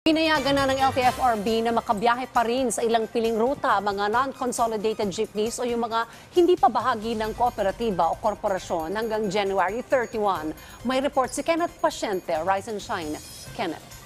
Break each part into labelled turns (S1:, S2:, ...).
S1: Pinayagan na ng LTFRB na makabiyahe pa rin sa ilang piling ruta mga non-consolidated jeepneys o yung mga hindi pa bahagi ng kooperatiba o korporasyon hanggang January 31. May report si Kenneth Pasyente, Rise and Shine. Kenneth.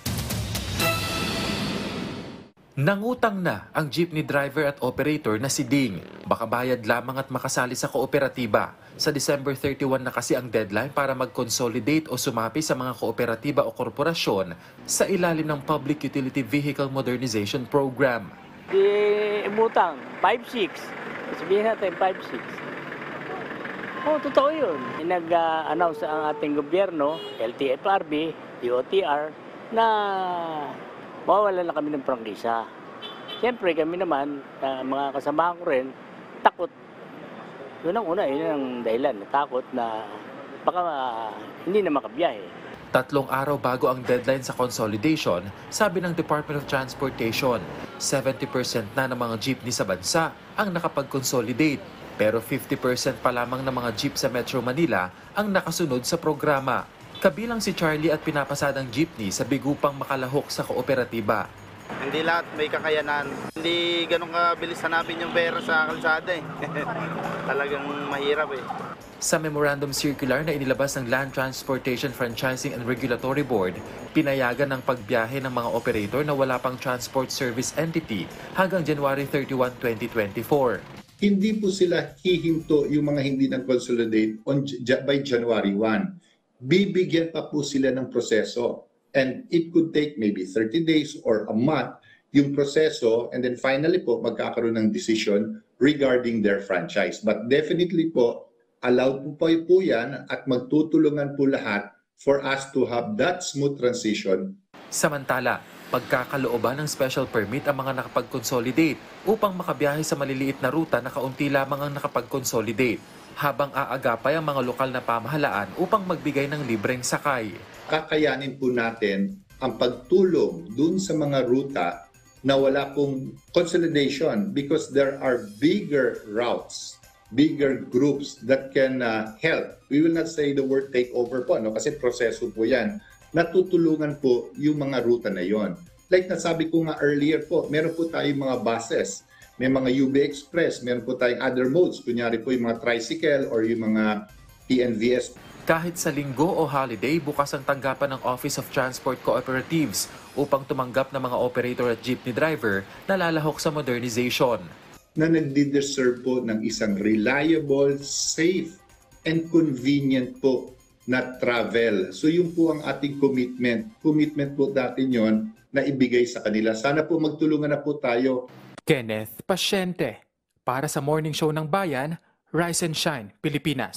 S2: Nangutang na ang jeepney driver at operator na si Ding. Baka bayad lamang at makasali sa kooperatiba. Sa December 31 na kasi ang deadline para mag-consolidate o sumapi sa mga kooperatiba o korporasyon sa ilalim ng Public Utility Vehicle Modernization Program.
S3: Umutang, 5-6. Sabihin natin, 5-6. Totoo yun. Nag-announce ang ating gobyerno, LTFRB, DOTR, na mawawalan na kami ng prangkisa. Siyempre kami naman, mga kasamahan ko rin, takot. Yun ang una, yun ang dahilan. Takot na baka hindi na makabiyahe.
S2: 3 araw bago ang deadline sa consolidation, sabi ng Department of Transportation, 70% na ng mga jeepney sa bansa ang nakapag-consolidate. Pero 50% pa lamang ng mga jeep sa Metro Manila ang nakasunod sa programa. Kabilang si Charlie at pinapasadang jeepney sa bigupang makalahok sa kooperatiba.
S4: Hindi lahat may kakayanan. Hindi ganun kabilis hanapin yung pera sa kalsada eh. Talagang mahirap eh.
S2: Sa memorandum circular na inilabas ng Land Transportation Franchising and Regulatory Board, pinayagan ng pagbiyahe ng mga operator na wala pang transport service entity hanggang January 31, 2024.
S5: Hindi po sila hihinto yung mga hindi nag-consolidate by January 1. Bibigyan pa po sila ng proseso. And it could take maybe 30 days or a month yung proseso, and then finally po magkakaroon ng decision regarding their franchise. But definitely po, allowed po yan at magtutulungan po lahat for us to have that smooth transition.
S2: Samantala, pagkakalooban ng special permit ang mga nakapag-consolidate upang makabiyahe sa maliliit na ruta na kaunti lamang ang nakapag-consolidate, habang aagapay ang mga lokal na pamahalaan upang magbigay ng libreng sakay.
S5: Kakayanin po natin ang pagtulong dun sa mga ruta na wala pong consolidation because there are bigger routes, bigger groups that can help. We will not say the word takeover po, no? Kasi proseso po yan. Natutulungan po yung mga ruta na yon. Like nasabi ko nga earlier po, meron po tayong mga buses, may mga UB Express, meron po tayong other modes, kunyari po yung mga tricycle or yung mga TNVS.
S2: Kahit sa linggo o holiday, bukas ang tanggapan ng Office of Transport Cooperatives upang tumanggap ng mga operator at jeepney driver na lalahok sa modernization.
S5: Na nagdi-deserve po ng isang reliable, safe, and convenient po na travel. So yun po ang ating commitment. Commitment po natin yon na ibigay sa kanila. Sana po magtulungan na po tayo.
S2: Kenneth Pasyente, para sa Morning Show ng Bayan, Rise and Shine, Pilipinas.